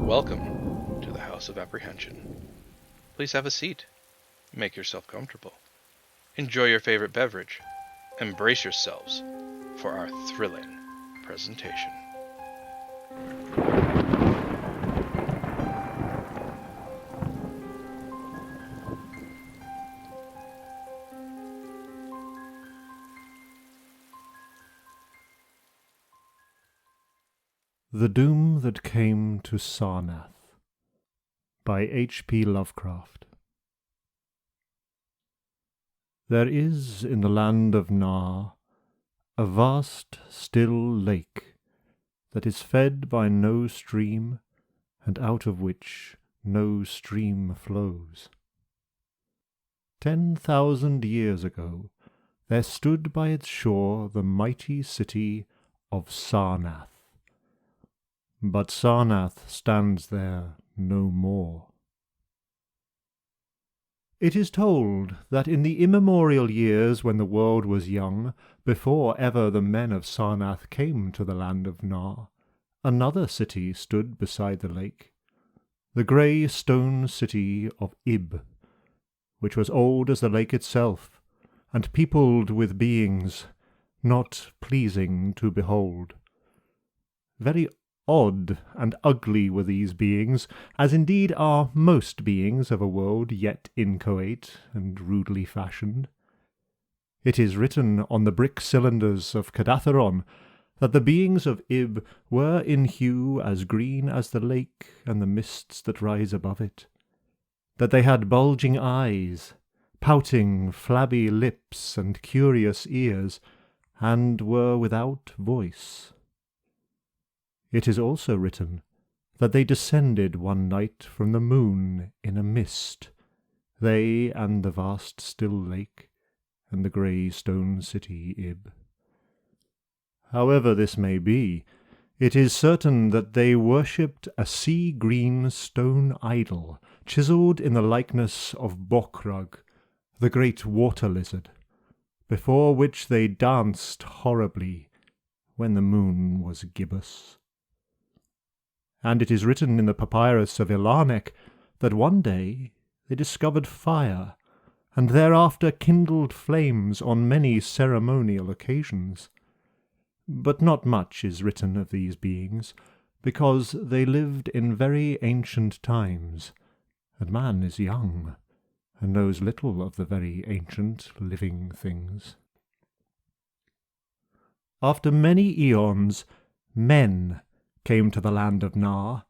Welcome to the House of Apprehension. Please have a seat. Make yourself comfortable. Enjoy your favorite beverage. Embrace yourselves for our thrilling presentation. The Doom That Came to Sarnath by H.P. Lovecraft. There is in the land of Nar a vast still lake that is fed by no stream, and out of which no stream flows. 10,000 years ago there stood by its shore the mighty city of Sarnath. But Sarnath stands there no more. It is told that in the immemorial years when the world was young, before ever the men of Sarnath came to the land of Nar, another city stood beside the lake, the grey stone city of Ib, which was old as the lake itself, and peopled with beings not pleasing to behold. Very odd and ugly were these beings, as indeed are most beings of a world yet inchoate and rudely fashioned. It is written on the brick cylinders of Cadatheron that the beings of Ib were in hue as green as the lake and the mists that rise above it, that they had bulging eyes, pouting, flabby lips, and curious ears, and were without voice. It is also written that they descended one night from the moon in a mist, they and the vast still lake, and the grey stone city Ib. However this may be, it is certain that they worshipped a sea-green stone idol, chiselled in the likeness of Bokrug, the great water lizard, before which they danced horribly when the moon was gibbous. And it is written in the papyrus of Ilanek that one day they discovered fire, and thereafter kindled flames on many ceremonial occasions. But not much is written of these beings, because they lived in very ancient times, and man is young, and knows little of the very ancient living things. After many eons, men came to the land of Nar,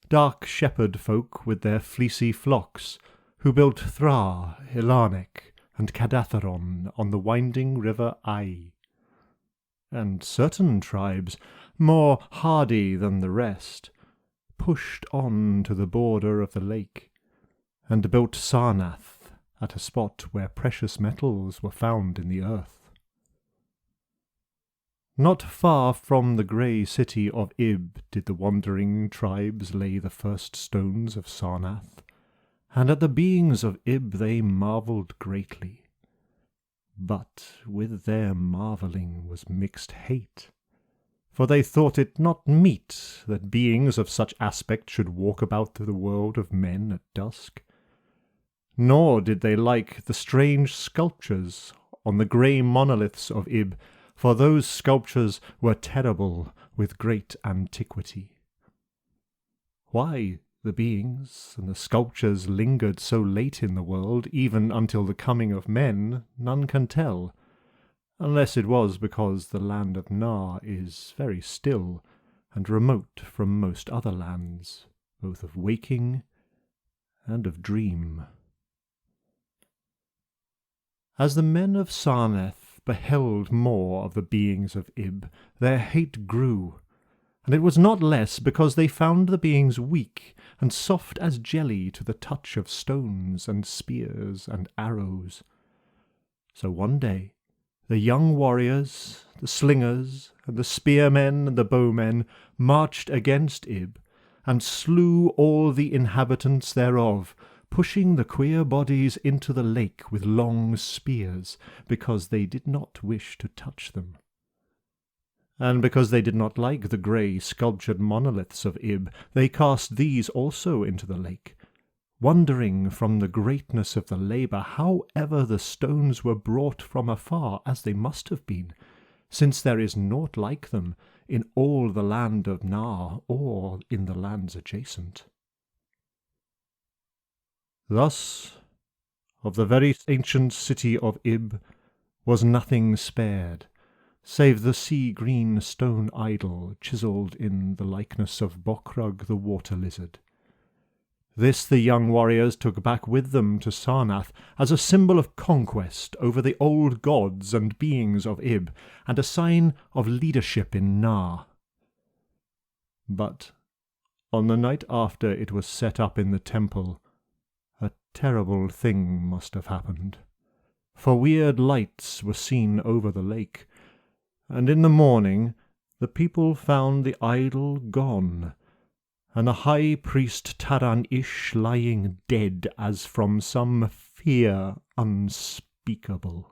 dark shepherd folk with their fleecy flocks, who built Thra, Ilanek, and Cadatheron on the winding river Ai. And certain tribes, more hardy than the rest, pushed on to the border of the lake, and built Sarnath at a spot where precious metals were found in the earth. Not far from the grey city of Ib did the wandering tribes lay the first stones of Sarnath, and at the beings of Ib they marvelled greatly. But with their marvelling was mixed hate, for they thought it not meet that beings of such aspect should walk about the world of men at dusk. Nor did they like the strange sculptures on the grey monoliths of Ib, for those sculptures were terrible with great antiquity. Why the beings and the sculptures lingered so late in the world, even until the coming of men, none can tell, unless it was because the land of Nar is very still and remote from most other lands, both of waking and of dream. As the men of Sarnath beheld more of the beings of Ib, their hate grew, and it was not less because they found the beings weak and soft as jelly to the touch of stones and spears and arrows. So one day the young warriors, the slingers, and the spearmen and the bowmen marched against Ib, and slew all the inhabitants thereof, pushing the queer bodies into the lake with long spears, because they did not wish to touch them. And because they did not like the grey sculptured monoliths of Ib, they cast these also into the lake, wondering from the greatness of the labour how ever the stones were brought from afar, as they must have been, since there is naught like them in all the land of Nar, or in the lands adjacent. Thus, of the very ancient city of Ib was nothing spared, save the sea-green stone idol chiselled in the likeness of Bokrug the water-lizard. This the young warriors took back with them to Sarnath as a symbol of conquest over the old gods and beings of Ib, and a sign of leadership in Nar. But on the night after it was set up in the temple, a terrible thing must have happened, for weird lights were seen over the lake, and in the morning the people found the idol gone, and the high priest Taran-ish lying dead as from some fear unspeakable.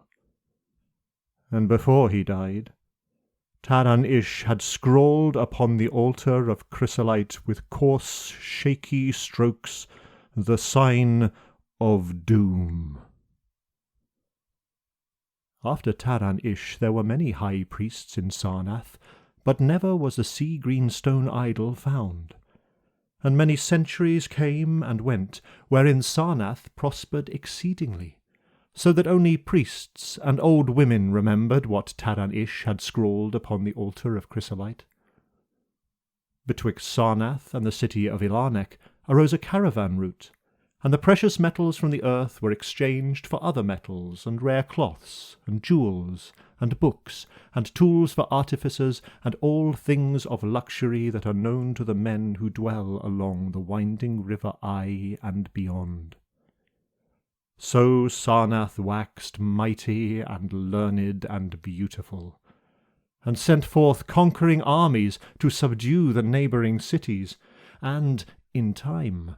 And before he died, Taran-ish had scrawled upon the altar of chrysolite with coarse, shaky strokes the sign of doom. After Taran-ish there were many high priests in Sarnath, but never was a sea-green stone idol found. And many centuries came and went, wherein Sarnath prospered exceedingly, so that only priests and old women remembered what Taran-ish had scrawled upon the altar of chrysolite. Betwixt Sarnath and the city of Ilarnec arose a caravan route, and the precious metals from the earth were exchanged for other metals, and rare cloths, and jewels, and books, and tools for artificers, and all things of luxury that are known to the men who dwell along the winding river Ai and beyond. So Sarnath waxed mighty and learned and beautiful, and sent forth conquering armies to subdue the neighbouring cities, and, in time,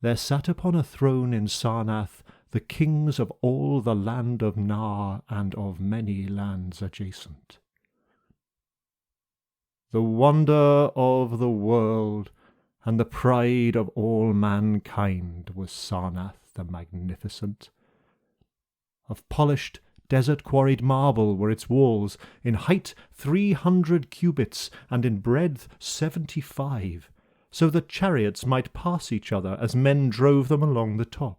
there sat upon a throne in Sarnath the kings of all the land of Nar and of many lands adjacent. The wonder of the world and the pride of all mankind was Sarnath the Magnificent. Of polished, desert-quarried marble were its walls, in height 300 cubits, and in breadth 75, so that chariots might pass each other as men drove them along the top.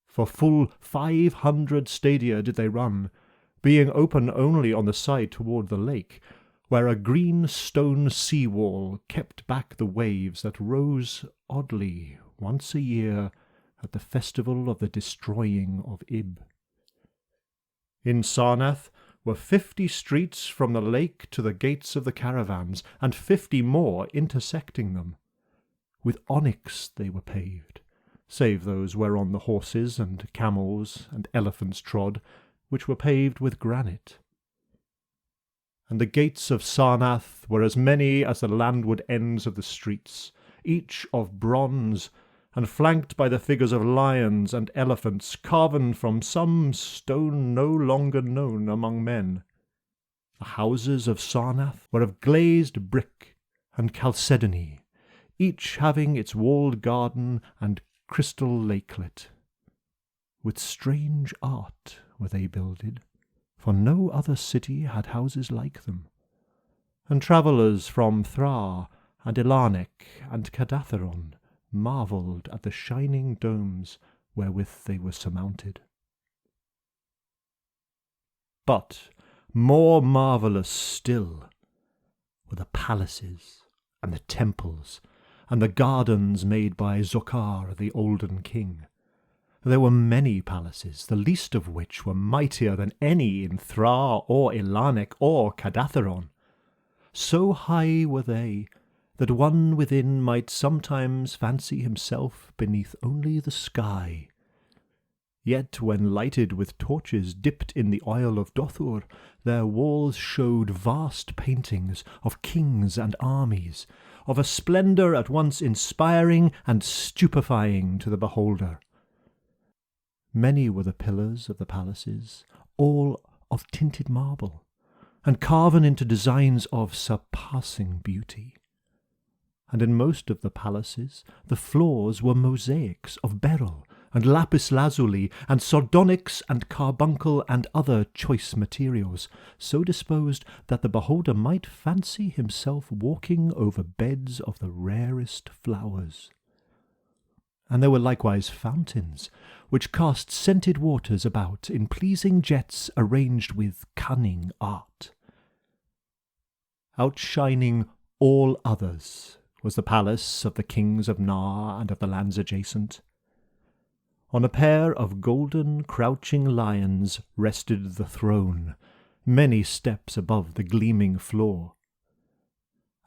For full 500 stadia did they run, being open only on the side toward the lake, where a green stone sea-wall kept back the waves that rose oddly once a year at the festival of the destroying of Ib. In Sarnath were 50 streets from the lake to the gates of the caravans, and 50 more intersecting them. With onyx they were paved, save those whereon the horses and camels and elephants trod, which were paved with granite. And the gates of Sarnath were as many as the landward ends of the streets, each of bronze, and flanked by the figures of lions and elephants carven from some stone no longer known among men. The houses of Sarnath were of glazed brick and chalcedony, each having its walled garden and crystal lakelet. With strange art were they builded, for no other city had houses like them, and travellers from Thra and Ilarnec and Cadatharon marvelled at the shining domes wherewith they were surmounted. But more marvellous still were the palaces and the temples and the gardens made by Zokar the olden king. There were many palaces, the least of which were mightier than any in Thra or Ilarnec or Cadatharon. So high were they that one within might sometimes fancy himself beneath only the sky. Yet when lighted with torches dipped in the oil of Dothur, their walls showed vast paintings of kings and armies, of a splendour at once inspiring and stupefying to the beholder. Many were the pillars of the palaces, all of tinted marble, and carven into designs of surpassing beauty. And in most of the palaces the floors were mosaics of beryl and lapis lazuli and sardonyx and carbuncle and other choice materials, so disposed that the beholder might fancy himself walking over beds of the rarest flowers. And there were likewise fountains, which cast scented waters about in pleasing jets arranged with cunning art. Outshining all others was the palace of the kings of Nar and of the lands adjacent. On a pair of golden crouching lions rested the throne, many steps above the gleaming floor.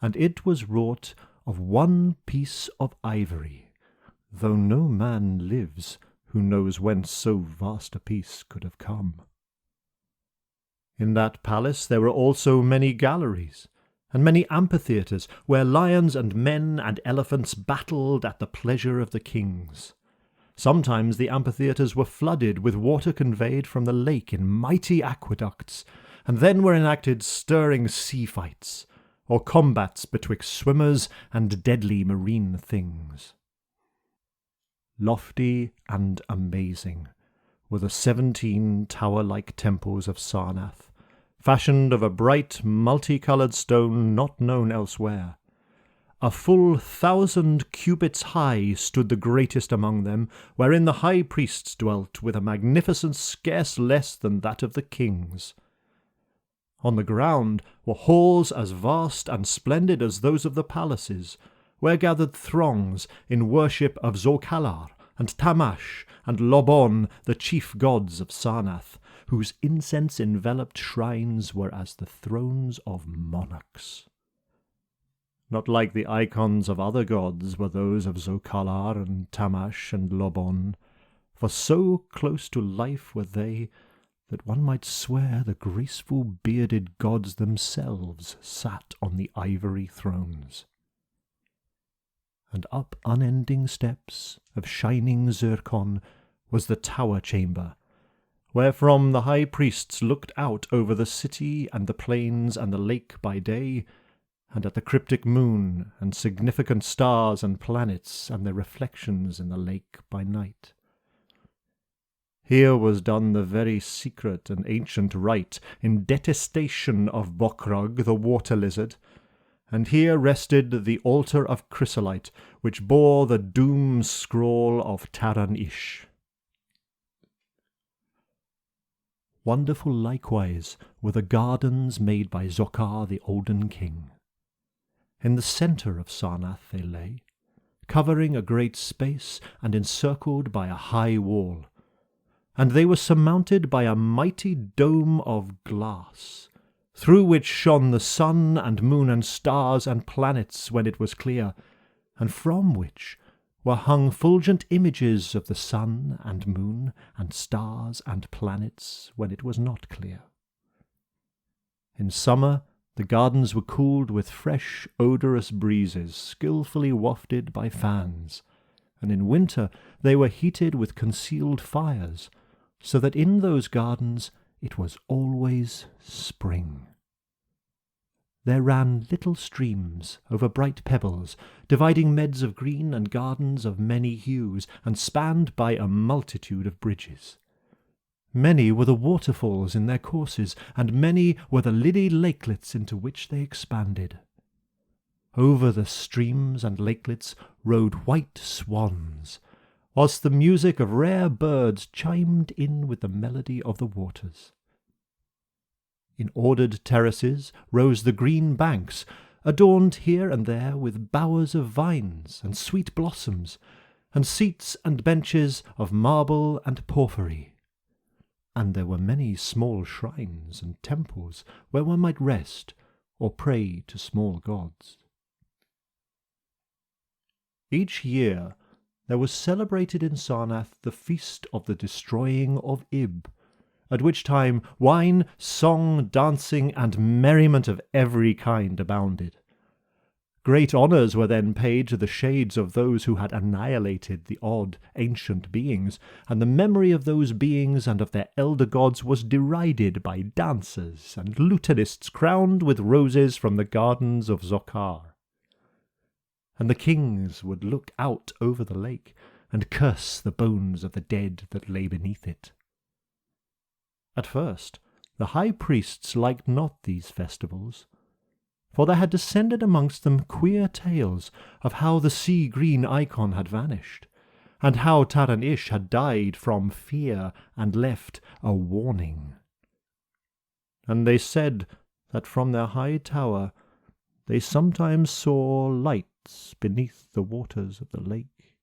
And it was wrought of one piece of ivory, though no man lives who knows whence so vast a piece could have come. In that palace there were also many galleries, and many amphitheatres, where lions and men and elephants battled at the pleasure of the kings. Sometimes the amphitheatres were flooded with water conveyed from the lake in mighty aqueducts, and then were enacted stirring sea fights, or combats betwixt swimmers and deadly marine things. Lofty and amazing were the 17 tower-like temples of Sarnath, fashioned of a bright multicoloured stone not known elsewhere. A full 1,000 cubits high stood the greatest among them, wherein the high priests dwelt with a magnificence scarce less than that of the kings. On the ground were halls as vast and splendid as those of the palaces, where gathered throngs in worship of Zorkalar and Tamash and Lobon, the chief gods of Sarnath, whose incense-enveloped shrines were as the thrones of monarchs. Not like the icons of other gods were those of Zorkalar and Tamash and Lobon, for so close to life were they that one might swear the graceful bearded gods themselves sat on the ivory thrones. And up unending steps of shining zircon was the tower chamber, wherefrom the high priests looked out over the city and the plains and the lake by day, and at the cryptic moon and significant stars and planets and their reflections in the lake by night. Here was done the very secret and ancient rite in detestation of Bokrug the water lizard, and here rested the altar of chrysolite, which bore the doom scroll of Taran-Ish. Wonderful likewise were the gardens made by Zokar the olden king. In the centre of Sarnath they lay, covering a great space and encircled by a high wall, and they were surmounted by a mighty dome of glass, through which shone the sun and moon and stars and planets when it was clear, and from which were hung fulgent images of the sun and moon and stars and planets when it was not clear. In summer the gardens were cooled with fresh, odorous breezes, skilfully wafted by fans, and in winter they were heated with concealed fires, so that in those gardens it was always spring. There ran little streams over bright pebbles, dividing meads of green and gardens of many hues, and spanned by a multitude of bridges. Many were the waterfalls in their courses, and many were the lily lakelets into which they expanded. Over the streams and lakelets rode white swans, whilst the music of rare birds chimed in with the melody of the waters. In ordered terraces rose the green banks, adorned here and there with bowers of vines and sweet blossoms, and seats and benches of marble and porphyry. And there were many small shrines and temples where one might rest or pray to small gods. Each year there was celebrated in Sarnath the feast of the destroying of Ib, at which time wine, song, dancing, and merriment of every kind abounded. Great honours were then paid to the shades of those who had annihilated the odd ancient beings, and the memory of those beings and of their elder gods was derided by dancers and lutanists crowned with roses from the gardens of Zokhar. And the kings would look out over the lake and curse the bones of the dead that lay beneath it. At first, the high priests liked not these festivals, for there had descended amongst them queer tales of how the sea-green icon had vanished, and how Taran-Ish had died from fear and left a warning. And they said that from their high tower they sometimes saw lights beneath the waters of the lake.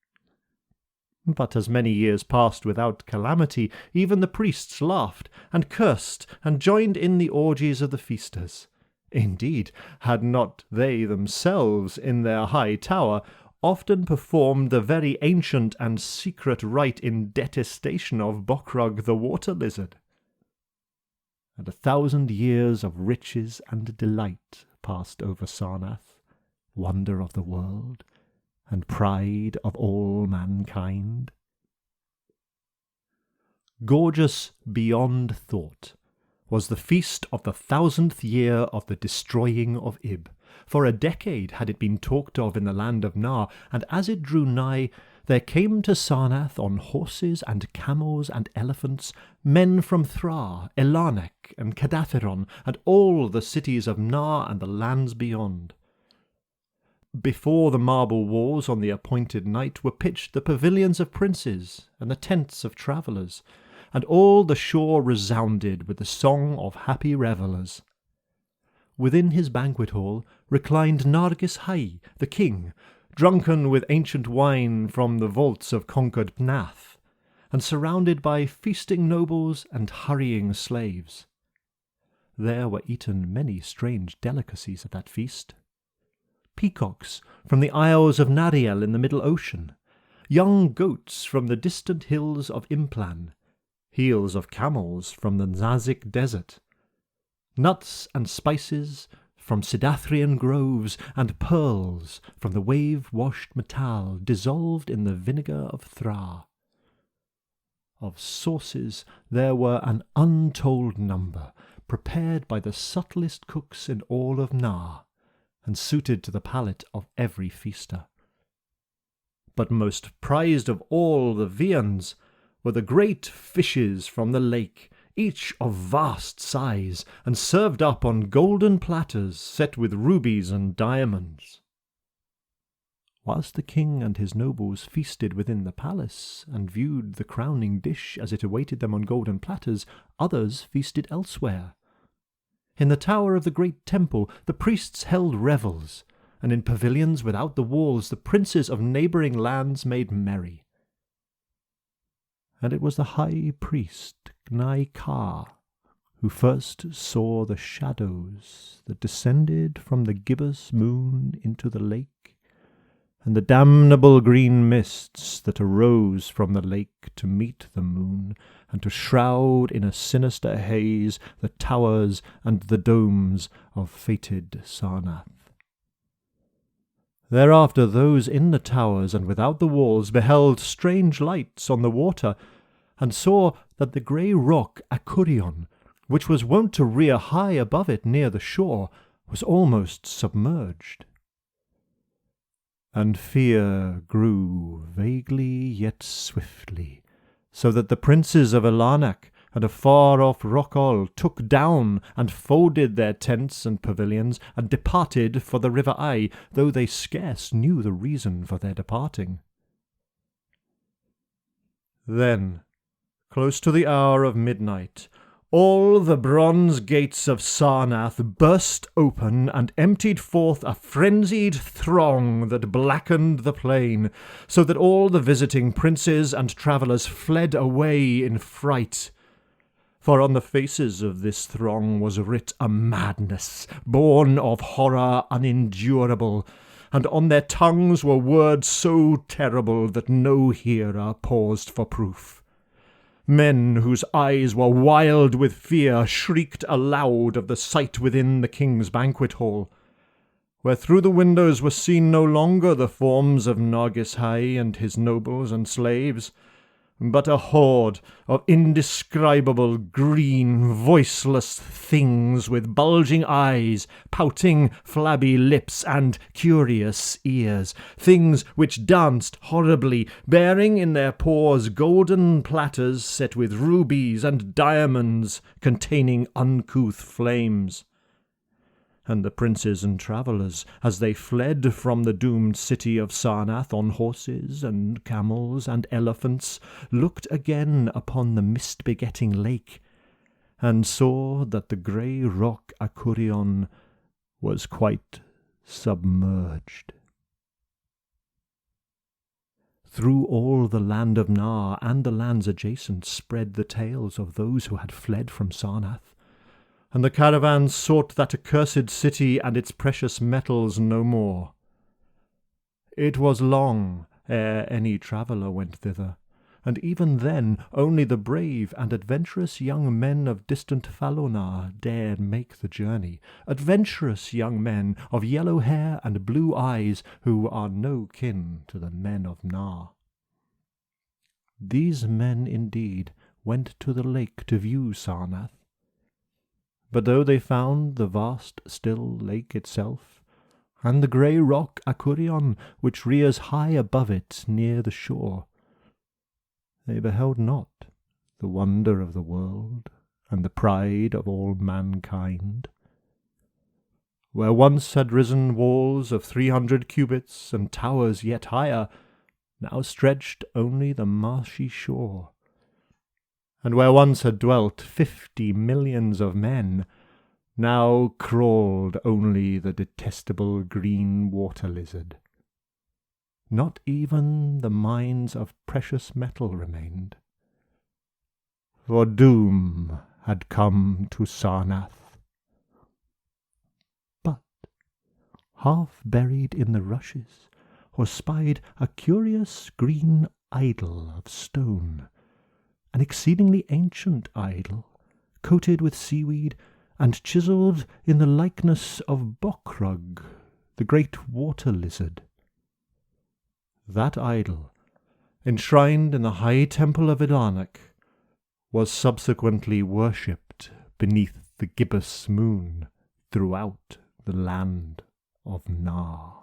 But as many years passed without calamity, even the priests laughed and cursed and joined in the orgies of the feasters. Indeed, had not they themselves in their high tower often performed the very ancient and secret rite in detestation of Bokrug the water lizard? And 1,000 years of riches and delight passed over Sarnath, wonder of the world, and pride of all mankind. Gorgeous beyond thought was the feast of the 1,000th year of the destroying of Ib. For a decade had it been talked of in the land of Nar, and as it drew nigh, there came to Sarnath on horses and camels and elephants men from Thra, Elarnech, and Cadatheron, and all the cities of Nar and the lands beyond. Before the marble walls on the appointed night were pitched the pavilions of princes and the tents of travellers, and all the shore resounded with the song of happy revellers. Within his banquet hall reclined Nargis Hai, the king, drunken with ancient wine from the vaults of conquered Pnath, and surrounded by feasting nobles and hurrying slaves. There were eaten many strange delicacies at that feast. Peacocks from the isles of Nariel in the middle ocean, young goats from the distant hills of Implan, heels of camels from the Nazik desert, nuts and spices from Sidathrian groves, and pearls from the wave-washed metal dissolved in the vinegar of Thra. Of sauces there were an untold number, prepared by the subtlest cooks in all of Nar, and suited to the palate of every feaster. But most prized of all the viands were the great fishes from the lake, each of vast size, and served up on golden platters set with rubies and diamonds. Whilst the king and his nobles feasted within the palace, and viewed the crowning dish as it awaited them on golden platters, others feasted elsewhere. In the tower of the great temple the priests held revels, and in pavilions without the walls the princes of neighbouring lands made merry. And it was the high priest Gnai Ka who first saw the shadows that descended from the gibbous moon into the lake, and the damnable green mists that arose from the lake to meet the moon, and to shroud in a sinister haze the towers and the domes of fated Sarnath. Thereafter those in the towers and without the walls beheld strange lights on the water, and saw that the grey rock Acurion, which was wont to rear high above it near the shore, was almost submerged. And fear grew vaguely yet swiftly, so that the princes of Elarnach and of far-off Rockall took down and folded their tents and pavilions, and departed for the river Ai, though they scarce knew the reason for their departing. Then, close to the hour of midnight, all the bronze gates of Sarnath burst open and emptied forth a frenzied throng that blackened the plain, so that all the visiting princes and travellers fled away in fright. For on the faces of this throng was writ a madness, born of horror unendurable, and on their tongues were words so terrible that no hearer paused for proof. Men whose eyes were wild with fear shrieked aloud of the sight within the king's banquet hall, where through the windows were seen no longer the forms of Nargis High and his nobles and slaves, but a horde of indescribable green, voiceless things with bulging eyes, pouting, flabby lips, and curious ears, things which danced horribly, bearing in their paws golden platters set with rubies and diamonds containing uncouth flames. And the princes and travellers, as they fled from the doomed city of Sarnath on horses and camels and elephants, looked again upon the mist-begetting lake, and saw that the grey rock Akurion was quite submerged. Through all the land of Nar and the lands adjacent spread the tales of those who had fled from Sarnath, and the caravans sought that accursed city and its precious metals no more. It was long ere any traveller went thither, and even then only the brave and adventurous young men of distant Falonar dared make the journey, adventurous young men of yellow hair and blue eyes who are no kin to the men of Nar. These men indeed went to the lake to view Sarnath, but though they found the vast still lake itself, and the grey rock Akurion which rears high above it near the shore, they beheld not the wonder of the world and the pride of all mankind. Where once had risen walls of 300 cubits and towers yet higher, now stretched only the marshy shore, and where once had dwelt 50 millions of men, now crawled only the detestable green water lizard. Not even the mines of precious metal remained, for doom had come to Sarnath. But, half buried in the rushes, was spied a curious green idol of stone, an exceedingly ancient idol, coated with seaweed, and chiselled in the likeness of Bokrug, the great water lizard. That idol, enshrined in the high temple of Ilarnak, was subsequently worshipped beneath the gibbous moon throughout the land of Nar.